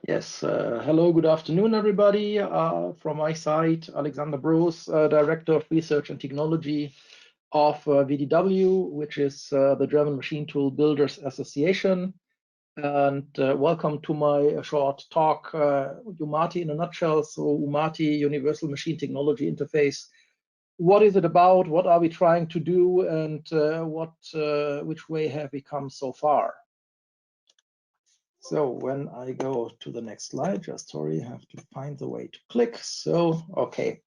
Yes, hello, good afternoon, everybody. From my side, Alexander Broos, Director of Research and Technology of VDW, which is the German Machine Tool Builders Association. And welcome to my short talk, umati in a nutshell. So umati, Universal Machine Technology Interface. What is it about? What are we trying to do? And which way have we come so far? So when I go to the next slide, just sorry, I have to find the way to click. So, okay.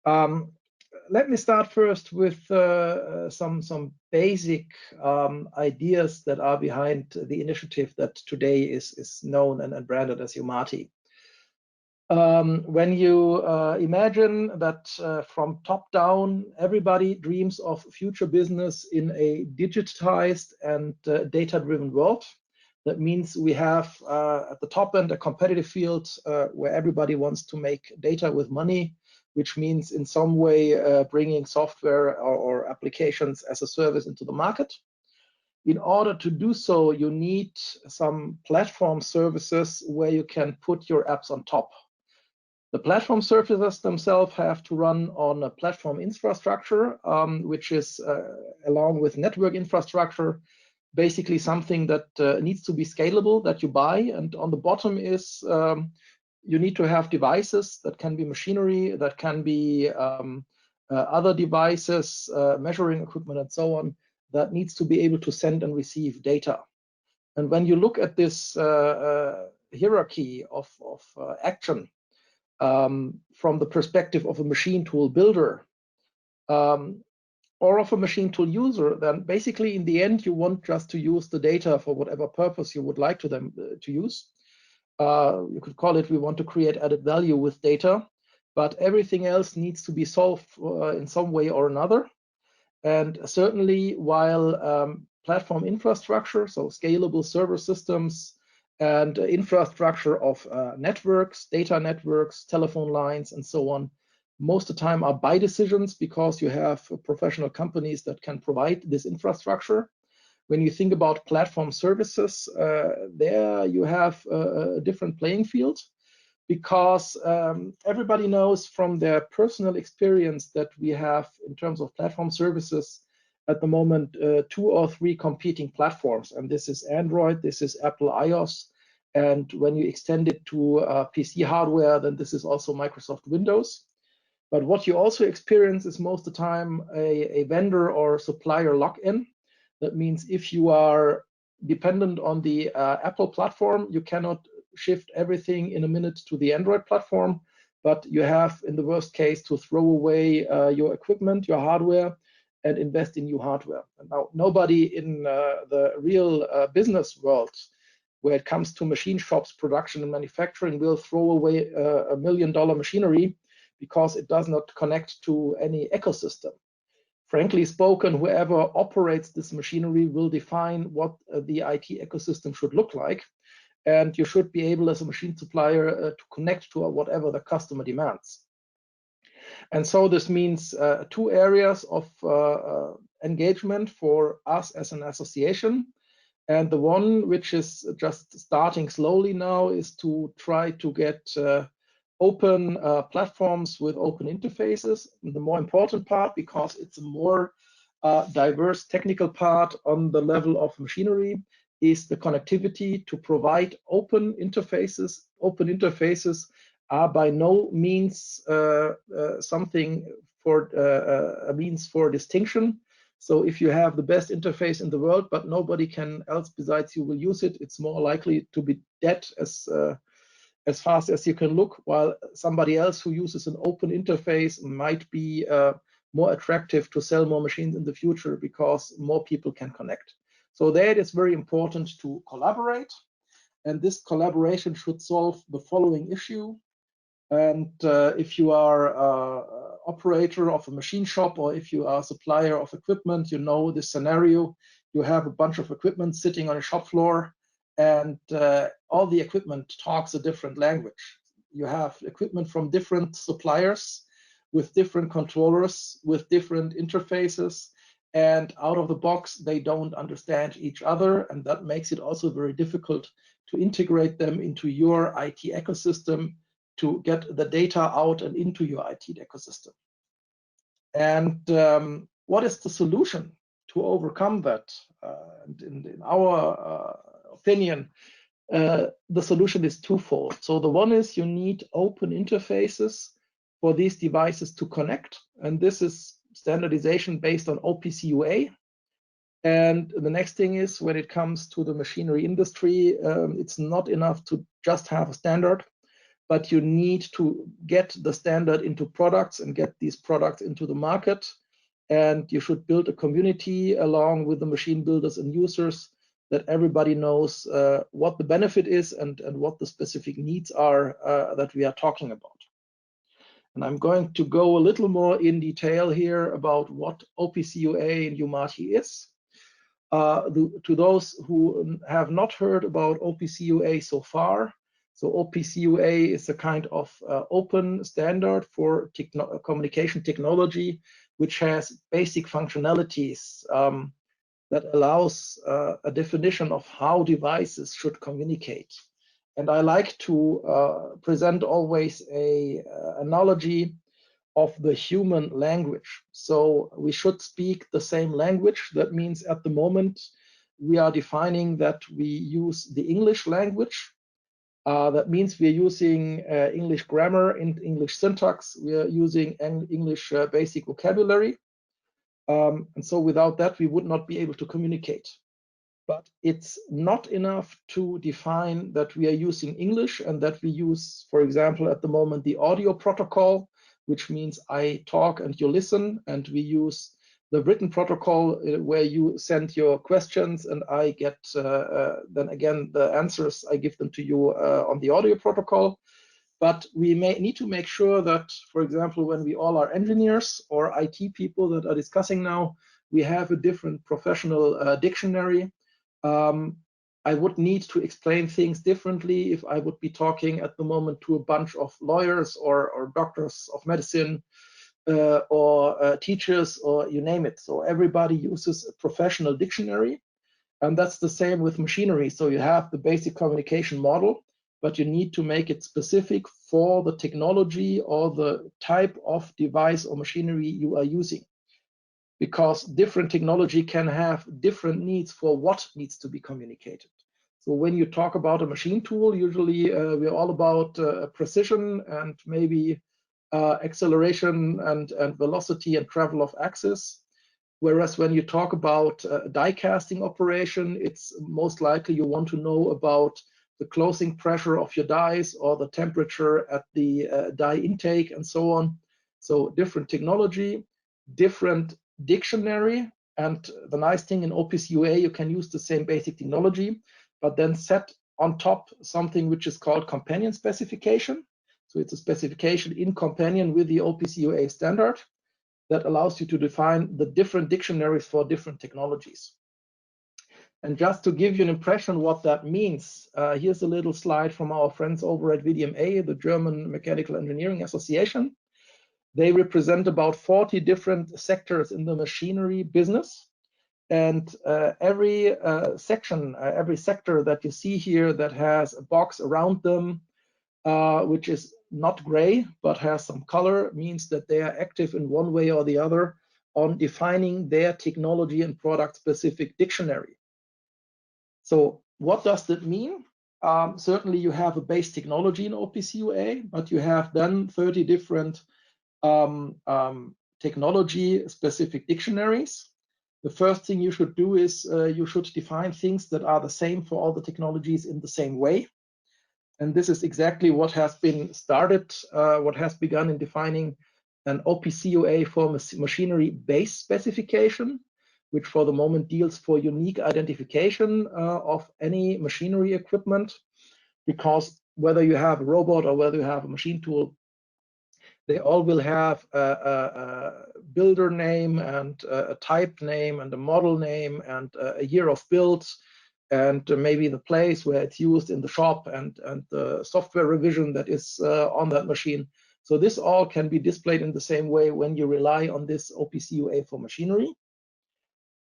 Let me start first with some basic ideas that are behind the initiative that today is known and branded as umati. When you imagine that from top down, everybody dreams of future business in a digitized and data-driven world. That means we have at the top end a competitive field where everybody wants to make data with money, which means in some way bringing software or applications as a service into the market. In order to do so, you need some platform services where you can put your apps on top. The platform services themselves have to run on a platform infrastructure, which is along with network infrastructure, basically something that needs to be scalable, that you buy. And on the bottom is you need to have devices that can be machinery, that can be other devices, measuring equipment and so on, that needs to be able to send and receive data. And when you look at this hierarchy of action from the perspective of a machine tool builder, or of a machine tool user, then basically in the end, you want just to use the data for whatever purpose you would like to use. You could call it, we want to create added value with data, but everything else needs to be solved in some way or another. And certainly while platform infrastructure, so scalable server systems and infrastructure of networks, data networks, telephone lines, and so on, most of the time are buy decisions because you have professional companies that can provide this infrastructure. When you think about platform services, there you have a different playing field because everybody knows from their personal experience that we have in terms of platform services at the moment 2 or 3 competing platforms, and this is Android, this is Apple iOS, and when you extend it to PC hardware, then this is also Microsoft Windows. But what you also experience is most of the time a vendor or supplier lock-in. That means if you are dependent on the Apple platform, you cannot shift everything in a minute to the Android platform, but you have, in the worst case, to throw away your equipment, your hardware, and invest in new hardware. And now, nobody in the real business world, where it comes to machine shops, production, and manufacturing, will throw away $1 million machinery because it does not connect to any ecosystem. Frankly spoken, whoever operates this machinery will define what the IT ecosystem should look like. And you should be able, as a machine supplier, to connect to whatever the customer demands. And so this means 2 areas of engagement for us as an association. And the one which is just starting slowly now is to try to get open platforms with open interfaces. And the more important part, because it's a more diverse technical part on the level of machinery, is the connectivity to provide open interfaces. Open interfaces are by no means something for a means for distinction. So if you have the best interface in the world, but nobody else besides you will use it, it's more likely to be dead as fast as you can look, while somebody else who uses an open interface might be more attractive to sell more machines in the future because more people can connect. So there it is very important to collaborate, and this collaboration should solve the following issue. And if you are an operator of a machine shop, or if you are a supplier of equipment, you know this scenario. You have a bunch of equipment sitting on a shop floor, and all the equipment talks a different language. You have equipment from different suppliers with different controllers, with different interfaces, and out of the box, they don't understand each other, and that makes it also very difficult to integrate them into your IT ecosystem, to get the data out and into your IT ecosystem. And what is the solution to overcome that? In our opinion, the solution is twofold. So the one is you need open interfaces for these devices to connect, and this is standardization based on OPC UA. And the next thing is, when it comes to the machinery industry, it's not enough to just have a standard, but you need to get the standard into products and get these products into the market. And you should build a community along with the machine builders and users, that everybody knows what the benefit is and what the specific needs are that we are talking about. And I'm going to go a little more in detail here about what OPC UA and umati is. To those who have not heard about OPC UA so far, so OPC UA is a kind of open standard for communication technology, which has basic functionalities that allows a definition of how devices should communicate. And I like to present always a analogy of the human language. So we should speak the same language. That means at the moment we are defining that we use the English language. That means we're using English grammar and English syntax. We are using English basic vocabulary. And so without that, we would not be able to communicate. But it's not enough to define that we are using English and that we use, for example, at the moment, the audio protocol, which means I talk and you listen, and we use the written protocol where you send your questions and I get then again the answers, I give them to you on the audio protocol. But we may need to make sure that, for example, when we all are engineers or IT people that are discussing now, we have a different professional dictionary. I would need to explain things differently if I would be talking at the moment to a bunch of lawyers or doctors of medicine or teachers, or you name it. So everybody uses a professional dictionary, and that's the same with machinery. So you have the basic communication model, but you need to make it specific for the technology or the type of device or machinery you are using, because different technology can have different needs for what needs to be communicated. So when you talk about a machine tool, usually we're all about precision and maybe acceleration and velocity and travel of axis. Whereas when you talk about die casting operation, it's most likely you want to know about the closing pressure of your dies or the temperature at the die intake and so on. So different technology, different dictionary, and the nice thing in OPC UA, you can use the same basic technology, but then set on top something which is called companion specification. So it's a specification in companion with the OPC UA standard that allows you to define the different dictionaries for different technologies. And just to give you an impression what that means, here's a little slide from our friends over at VDMA, the German Mechanical Engineering Association. They represent about 40 different sectors in the machinery business. And every section, every sector that you see here that has a box around them, which is not gray, but has some color, means that they are active in one way or the other on defining their technology and product specific dictionary. So what does that mean? Certainly you have a base technology in OPC UA, but you have then 30 different technology specific dictionaries. The first thing you should do is you should define things that are the same for all the technologies in the same way. And this is exactly what has been started, what has begun in defining an OPC UA for machinery base specification, which for the moment deals for unique identification of any machinery equipment, because whether you have a robot or whether you have a machine tool, they all will have a builder name and a type name and a model name and a year of build and maybe the place where it's used in the shop and the software revision that is on that machine. So this all can be displayed in the same way when you rely on this OPC UA for machinery.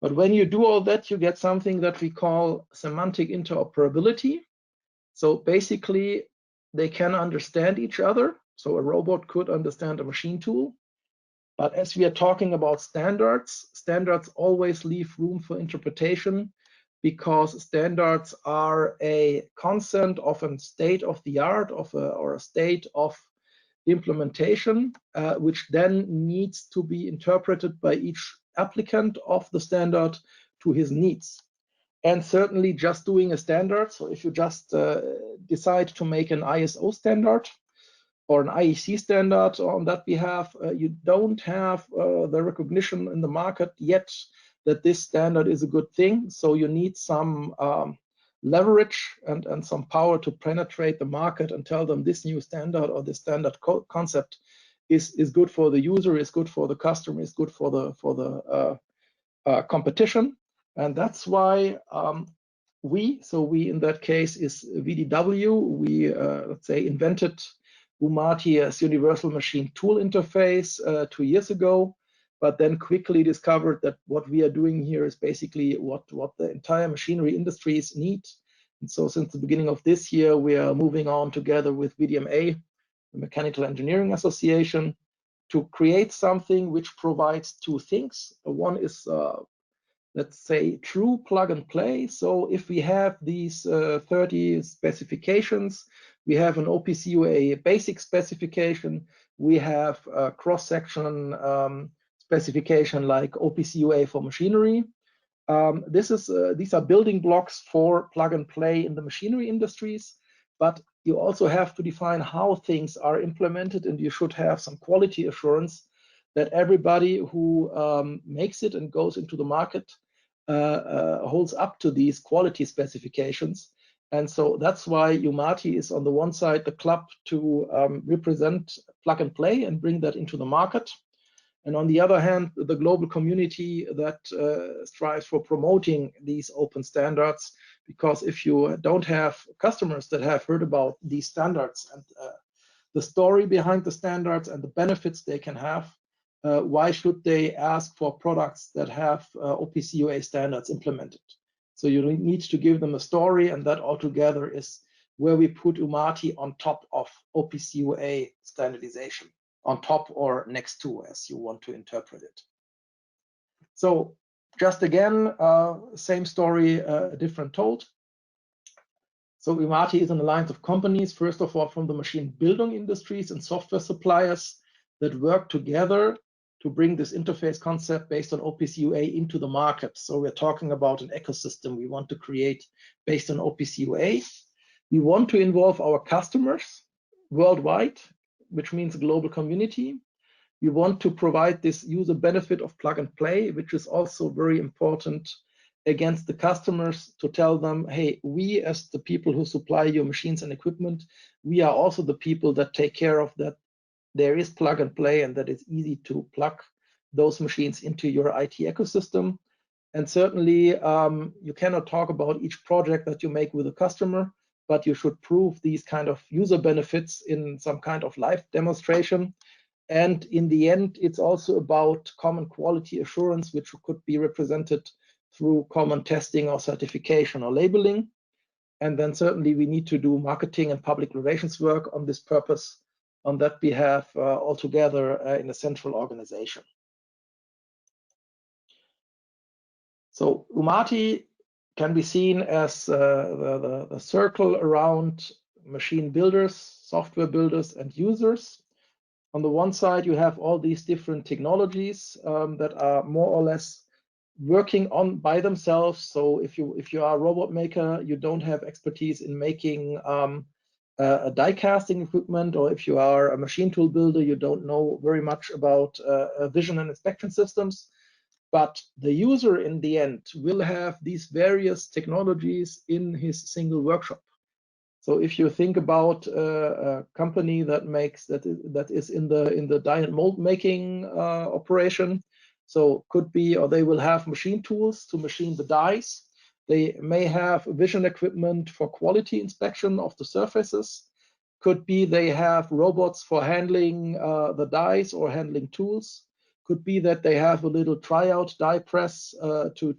But when you do all that, you get something that we call semantic interoperability. So basically, they can understand each other. So a robot could understand a machine tool. But as we are talking about standards, standards always leave room for interpretation, because standards are a consent of a state of the art or a state of implementation, which then needs to be interpreted by each applicant of the standard to his needs. And certainly just doing a standard, so if you just decide to make an ISO standard or an IEC standard on that behalf, you don't have the recognition in the market yet that this standard is a good thing. So you need some leverage and some power to penetrate the market and tell them this new standard or this standard concept is good for the user, is good for the customer, is good for the competition. And that's why we in that case is VDW, we let's say invented umati as universal machine tool interface 2 years ago, but then quickly discovered that what we are doing here is basically what the entire machinery industries need. And so since the beginning of this year, we are moving on together with VDMA, the Mechanical Engineering Association, to create something which provides two things. One is let's say true plug and play. So if we have these 30 specifications, we have an OPC UA basic specification, we have a cross-section specification like OPC UA for machinery. These are building blocks for plug and play in the machinery industries, but you also have to define how things are implemented, and you should have some quality assurance that everybody who makes it and goes into the market holds up to these quality specifications. And so that's why umati is on the one side the club to represent plug and play and bring that into the market. And on the other hand, the global community that strives for promoting these open standards, because if you don't have customers that have heard about these standards and the story behind the standards and the benefits they can have, why should they ask for products that have OPC UA standards implemented? So you need to give them a story, and that altogether is where we put umati on top of OPC UA standardization, on top or next to, as you want to interpret it. So just again, same story, different told. So umati is an alliance of companies, first of all, from the machine building industries and software suppliers that work together to bring this interface concept based on OPC UA into the market. So we're talking about an ecosystem we want to create based on OPC UA. We want to involve our customers worldwide, which means global community. We want to provide this user benefit of plug and play, which is also very important against the customers, to tell them, hey, we as the people who supply your machines and equipment, we are also the people that take care of that there is plug and play and that it's easy to plug those machines into your IT ecosystem. And certainly you cannot talk about each project that you make with a customer, but you should prove these kind of user benefits in some kind of live demonstration. And in the end, it's also about common quality assurance, which could be represented through common testing or certification or labeling. And then certainly we need to do marketing and public relations work on this purpose, on that behalf, altogether in a central organization. So umati can be seen as the circle around machine builders, software builders, and users. On the one side, you have all these different technologies that are more or less working on by themselves. So if you are a robot maker, you don't have expertise in making a die casting equipment, or if you are a machine tool builder, you don't know very much about vision and inspection systems. But the user in the end will have these various technologies in his single workshop. So if you think about a company that is in the die and mold making operation, so could be, or they will have machine tools to machine the dies. They may have vision equipment for quality inspection of the surfaces. Could be they have robots for handling the dies or handling tools. Could be that they have a little tryout die press to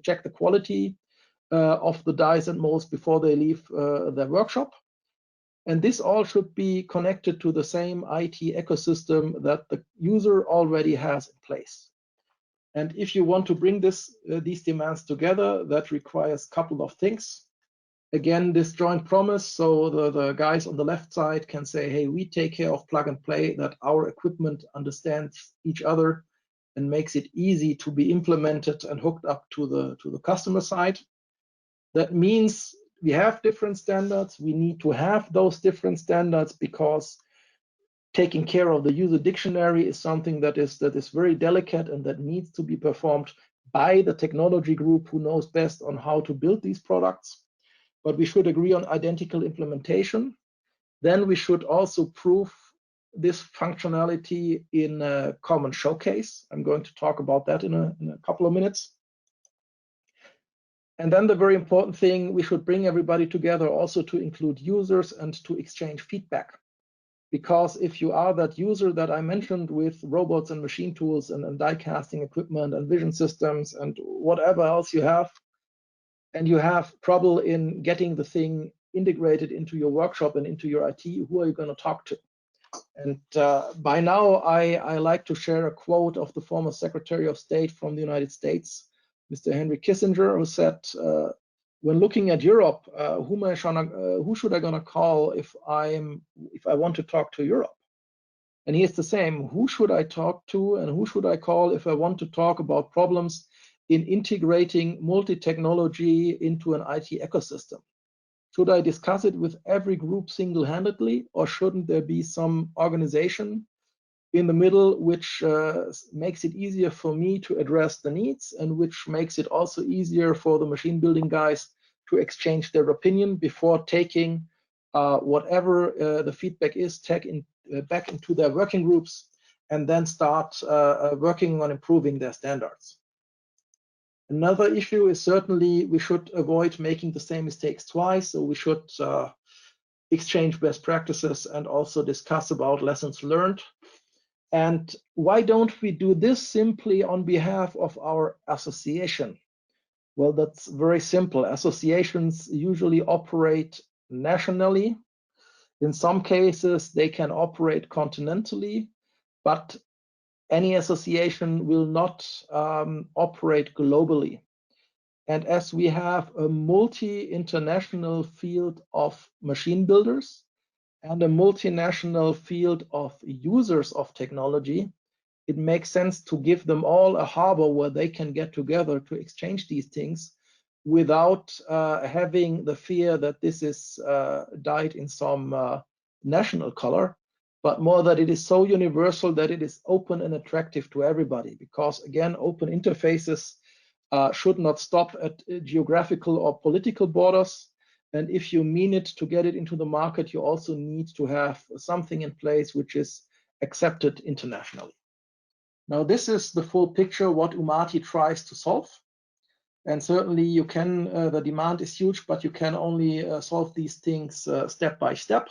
check the quality of the dies and molds before they leave their workshop. And this all should be connected to the same IT ecosystem that the user already has in place. And if you want to bring these demands together, that requires a couple of things. Again, this joint promise, so the guys on the left side can say, hey, we take care of plug and play, that our equipment understands each other and makes it easy to be implemented and hooked up to the customer side. That means we have different standards. We need to have those different standards because taking care of the user dictionary is something that is very delicate and that needs to be performed by the technology group who knows best on how to build these products. But we should agree on identical implementation. Then we should also prove this functionality in a common showcase. I'm going to talk about that in a couple of minutes. And then the very important thing, we should bring everybody together also to include users and to exchange feedback. Because if you are that user that I mentioned with robots and machine tools and die casting equipment and vision systems and whatever else you have, and you have trouble in getting the thing integrated into your workshop and into your IT, who are you going to talk to? And by now, I like to share a quote of the former Secretary of State from the United States, Mr. Henry Kissinger, who said, when looking at Europe, who should I gonna call if I want to talk to Europe? And here's the same: who should I talk to and who should I call if I want to talk about problems in integrating multi-technology into an IT ecosystem? Should I discuss it with every group single-handedly, or shouldn't there be some organization in the middle which makes it easier for me to address the needs and which makes it also easier for the machine building guys to exchange their opinion before taking whatever the feedback is back into their working groups and then start working on improving their standards. Another issue is certainly we should avoid making the same mistakes twice, so we should exchange best practices and also discuss about lessons learned. And why don't we do this simply on behalf of our association? Well, that's very simple. Associations usually operate nationally. In some cases, they can operate continentally, but any association will not operate globally. And as we have a multi-international field of machine builders and a multinational field of users of technology, it makes sense to give them all a harbor where they can get together to exchange these things without having the fear that this is dyed in some national color, but more that it is so universal that it is open and attractive to everybody. Because again, open interfaces should not stop at geographical or political borders. And if you mean it to get it into the market, you also need to have something in place which is accepted internationally. Now, this is the full picture what Umati tries to solve. And certainly you can, the demand is huge, but you can only solve these things step by step.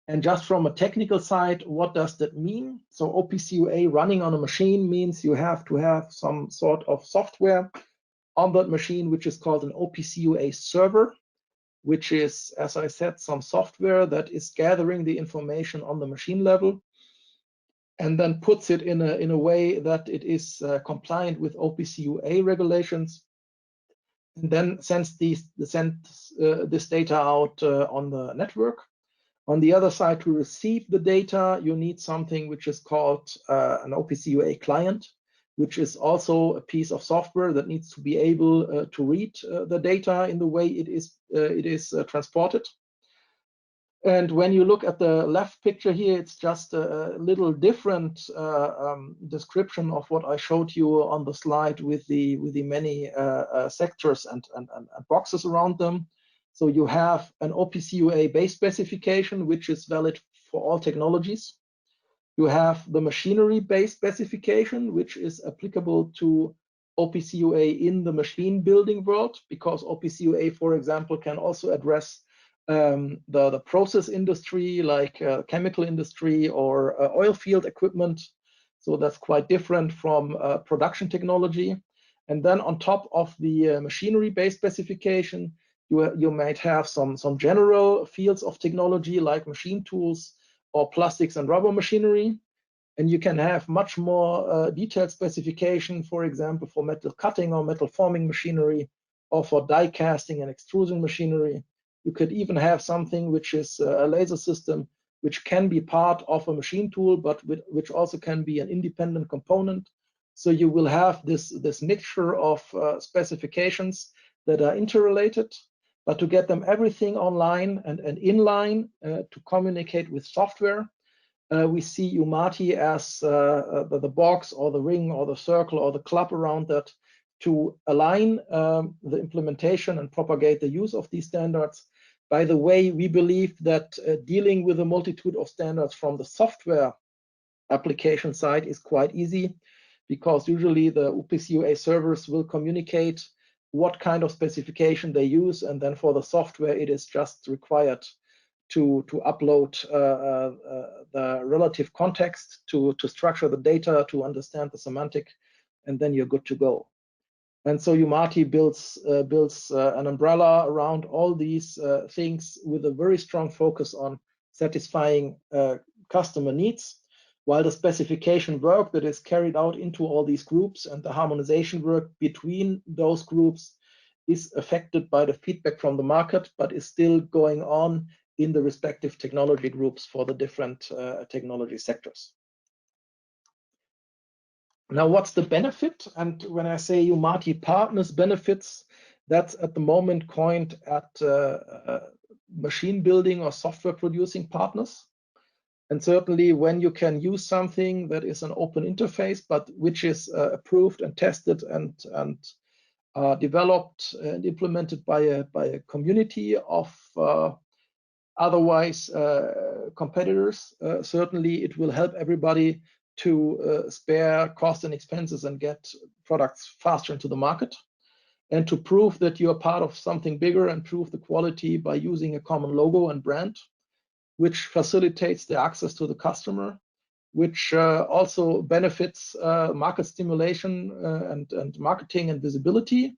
And just from a technical side, what does that mean? So OPC UA running on a machine means you have to have some sort of software on that machine, which is called an OPC UA server, which is, as I said, some software that is gathering the information on the machine level and then puts it in a way that it is compliant with OPC UA regulations, and then sends this data out on the network. On the other side, to receive the data, you need something which is called an OPC UA client, which is also a piece of software that needs to be able to read the data in the way it is transported. And when you look at the left picture here, it's just a little different description of what I showed you on the slide with the many sectors and boxes around them. So you have an OPC UA base specification, which is valid for all technologies. You have the machinery base specification, which is applicable to OPC UA in the machine building world, because OPC UA, for example, can also address the process industry, like chemical industry or oil field equipment. So that's quite different from production technology. And then on top of the machinery-based specification, you might have some general fields of technology like machine tools or plastics and rubber machinery. And you can have much more detailed specification, for example, for metal cutting or metal forming machinery, or for die casting and extrusion machinery. You could even have something which is a laser system, which can be part of a machine tool, but which also can be an independent component. So you will have this mixture of specifications that are interrelated, but to get them everything online and inline to communicate with software, we see umati as the box or the ring or the circle or the club around that to align the implementation and propagate the use of these standards. By the way, we believe that dealing with a multitude of standards from the software application side is quite easy, because usually the OPC UA servers will communicate what kind of specification they use, and then for the software it is just required to upload the relative context, to structure the data, to understand the semantic, and then you're good to go. And so umati builds an umbrella around all these things with a very strong focus on satisfying customer needs, while the specification work that is carried out into all these groups and the harmonization work between those groups is affected by the feedback from the market, but is still going on in the respective technology groups for the different technology sectors. Now, what's the benefit? And when I say umati partners benefits, that's at the moment coined at machine building or software producing partners. And certainly when you can use something that is an open interface, but which is approved and tested and developed and implemented by a community of otherwise competitors, certainly it will help everybody to spare cost and expenses and get products faster into the market, and to prove that you are part of something bigger and prove the quality by using a common logo and brand, which facilitates the access to the customer, which also benefits market stimulation and marketing and visibility.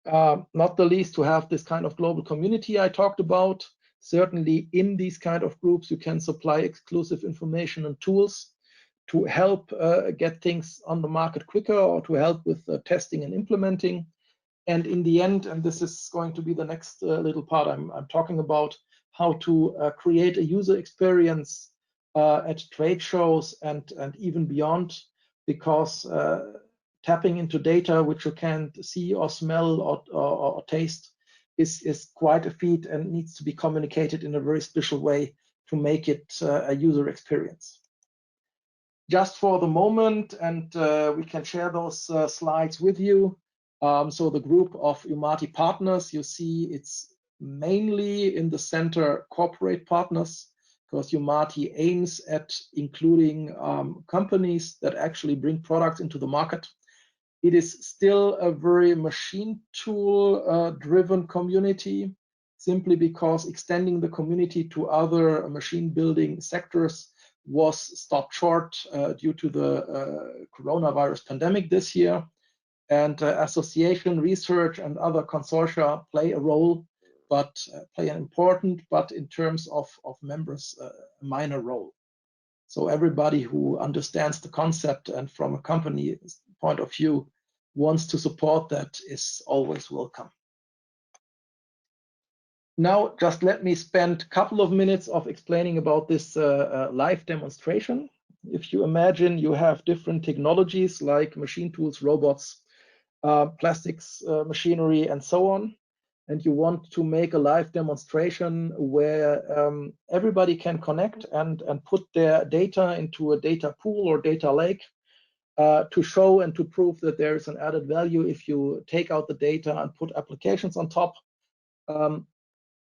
Not the least to have this kind of global community I talked about. Certainly in these kind of groups, you can supply exclusive information and tools to help get things on the market quicker, or to help with testing and implementing. And in the end, and this is going to be the next little part I'm talking about, how to create a user experience at trade shows and even beyond, because tapping into data which you can't see or smell or taste is quite a feat and needs to be communicated in a very special way to make it a user experience. Just for the moment, and we can share those slides with you. So the group of umati partners, you see it's mainly in the center corporate partners, because umati aims at including companies that actually bring products into the market. It is still a very machine tool driven community, simply because extending the community to other machine building sectors was stopped short due to the coronavirus pandemic this year. And association research and other consortia play a role, but play an important, but in terms of members, a minor role. So everybody who understands the concept and from a company point of view wants to support that is always welcome. Now, just let me spend a couple of minutes of explaining about this live demonstration. If you imagine you have different technologies like machine tools, robots, plastics, machinery, and so on, and you want to make a live demonstration where everybody can connect and put their data into a data pool or data lake to show and to prove that there is an added value if you take out the data and put applications on top.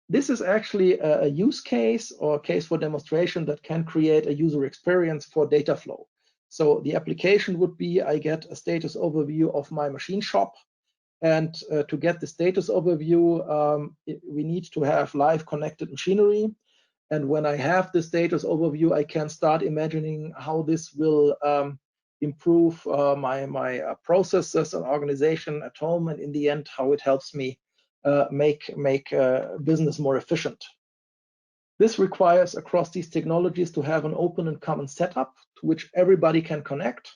This is actually a use case or a case for demonstration that can create a user experience for data flow. So the application would be, I get a status overview of my machine shop. And to get the status overview, we need to have live connected machinery. And when I have the status overview, I can start imagining how this will improve my processes and organization at home, and in the end, how it helps me make business more efficient. This requires across these technologies to have an open and common setup to which everybody can connect,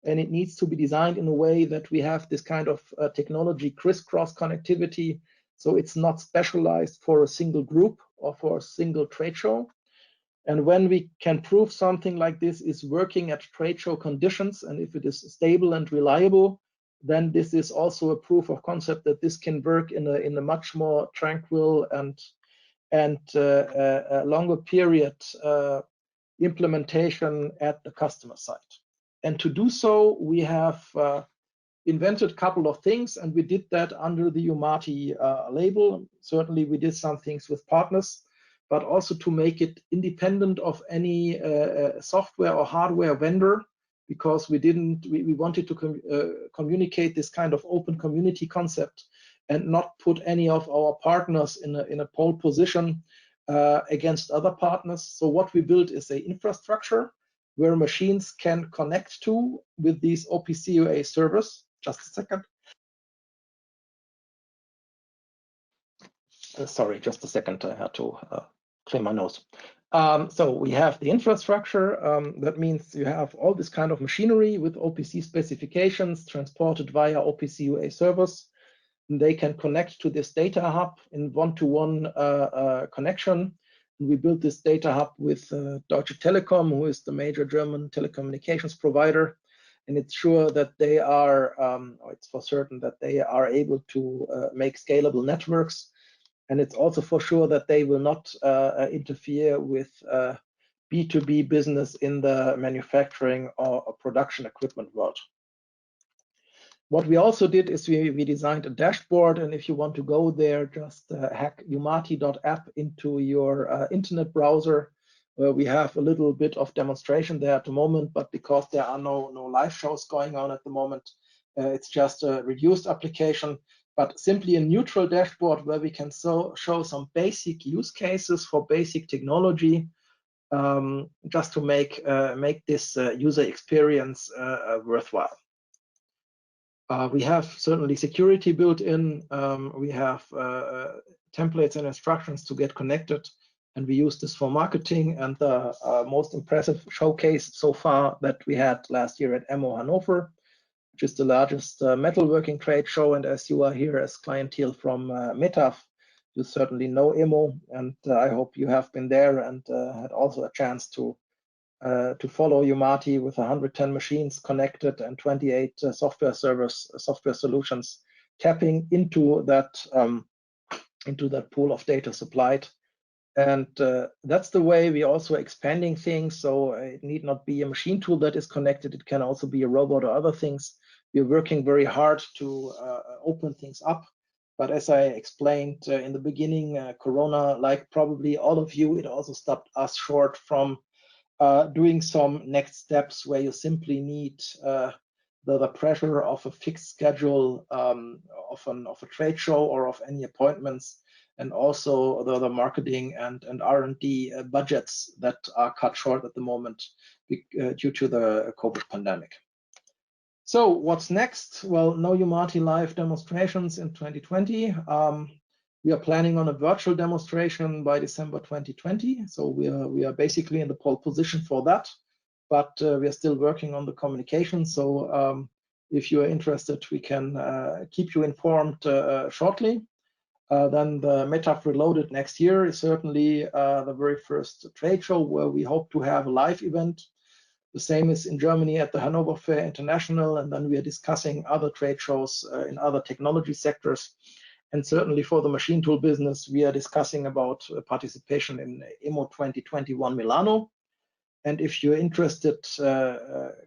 and it needs to be designed in a way that we have this kind of technology crisscross connectivity, so it's not specialized for a single group or for a single trade show. And when we can prove something like this is working at trade show conditions, and if it is stable and reliable, then this is also a proof of concept that this can work in a much more tranquil and a longer period implementation at the customer site. And to do so, we have invented a couple of things, and we did that under the umati label. Certainly, we did some things with partners, but also to make it independent of any software or hardware vendor, because we wanted to communicate this kind of open community concept and not put any of our partners in a pole position against other partners. So what we built is an infrastructure where machines can connect to with these OPC UA servers. Just a second. Sorry, just a second. I had to clear my nose. So we have the infrastructure. That means you have all this kind of machinery with OPC specifications transported via OPC UA servers. And they can connect to this data hub in one-to-one connection. And we built this data hub with Deutsche Telekom, who is the major German telecommunications provider. And it's sure that they are, it's for certain that they are able to make scalable networks. And it's also for sure that they will not interfere with B2B business in the manufacturing or production equipment world. What we also did is we designed a dashboard, and if you want to go there, just hack umati.app into your internet browser. We have a little bit of demonstration there at the moment, but because there are no live shows going on at the moment, it's just a reduced application, but simply a neutral dashboard where we can show some basic use cases for basic technology, just to make this user experience worthwhile. We have certainly security built in. We have templates and instructions to get connected, and we use this for marketing. And the most impressive showcase so far that we had last year at EMO Hannover, which is the largest metalworking trade show. And as you are here as clientele from METAV, you certainly know EMO, and I hope you have been there and had also a chance to follow umati with 110 machines connected and 28 software servers, software solutions, tapping into that pool of data supplied. And that's the way we also expanding things. So it need not be a machine tool that is connected. It can also be a robot or other things. We're working very hard to open things up. But as I explained in the beginning, Corona, like probably all of you, it also stopped us short from doing some next steps where you simply need the pressure of a fixed schedule of a trade show or of any appointments, and also the marketing and R&D budgets that are cut short at the moment due to the COVID pandemic. So what's next? Well, no umati live demonstrations in 2020. We are planning on a virtual demonstration by December 2020. So we are basically in the pole position for that, but we are still working on the communication. So if you are interested, we can keep you informed shortly. Then the METAV Reloaded next year is certainly the very first trade show where we hope to have a live event. The same is in Germany at the Hanover Fair International, and then we are discussing other trade shows in other technology sectors. And certainly for the machine tool business, we are discussing about participation in EMO 2021 Milano. And if you're interested,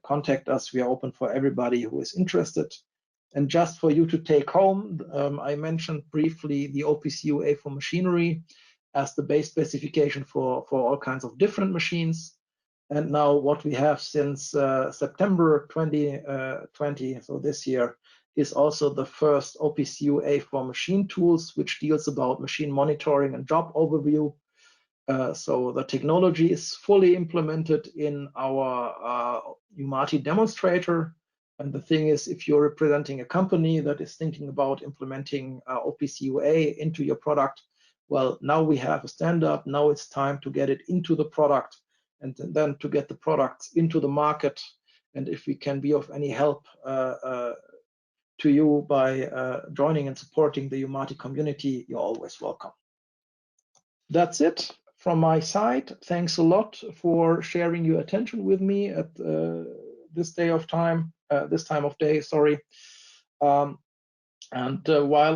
contact us. We are open for everybody who is interested. And just for you to take home, I mentioned briefly the OPC UA for machinery as the base specification for all kinds of different machines. And now what we have since September 2020, so this year, is also the first OPC UA for machine tools, which deals about machine monitoring and job overview. So the technology is fully implemented in our umati demonstrator. And the thing is, if you're representing a company that is thinking about implementing OPC UA into your product, well, now we have a standard. Now it's time to get it into the product and then to get the products into the market. And if we can be of any help to you by joining and supporting the umati community, you're always welcome. That's it from my side. Thanks a lot for sharing your attention with me at this time of day, sorry. While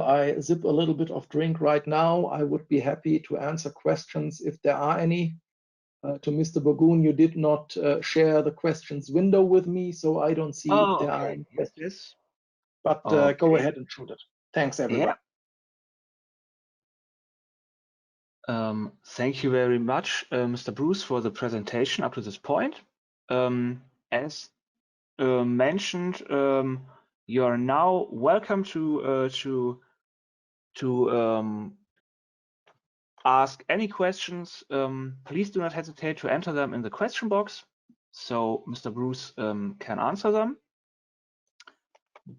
I sip a little bit of drink right now, I would be happy to answer questions if there are any. To Mr. Burgoon, you did not share the questions window with me, so I don't see if there are any questions. Yes. But go ahead and shoot it. Thanks, everyone. Yeah. Thank you very much, Mr. Bruce, for the presentation up to this point. As mentioned, you are now welcome to ask any questions. Please do not hesitate to enter them in the question box, so Mr. Bruce can answer them.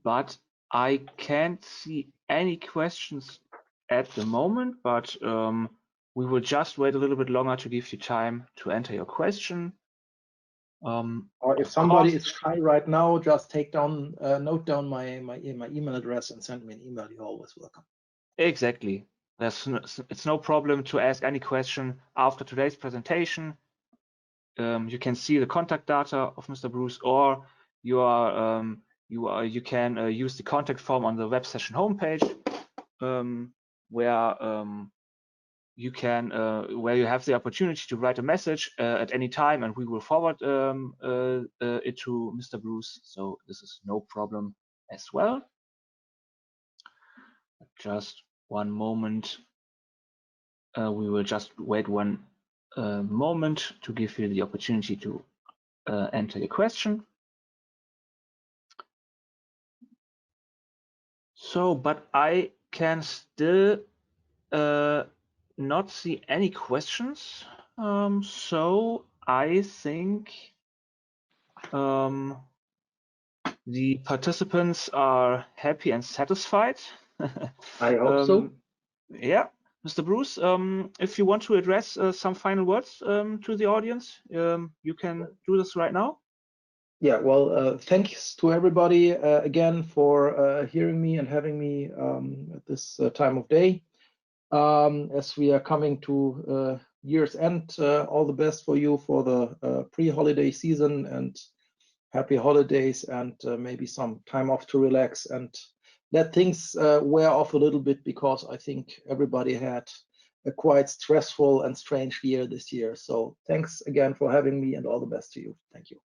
But I can't see any questions at the moment, but we will just wait a little bit longer to give you time to enter your question. Or if somebody is shy right now, just take down, note down my email address and send me an email. You're always welcome. Exactly. It's no problem to ask any question after today's presentation. You can see the contact data of Mr. Bruce, or you can use the contact form on the web session homepage, where you have the opportunity to write a message at any time, and we will forward it to Mr. Bruce. So this is no problem as well. Just one moment. We will just wait one moment to give you the opportunity to enter your question. So, but I can still not see any questions. So I think the participants are happy and satisfied. I hope so. Yeah, Mr. Bruce, if you want to address some final words to the audience, you can do this right now. Yeah, well, thanks to everybody again for hearing me and having me at this time of day. As we are coming to year's end, all the best for you for the pre-holiday season, and happy holidays, and maybe some time off to relax and let things wear off a little bit, because I think everybody had a quite stressful and strange year this year. So thanks again for having me, and all the best to you. Thank you.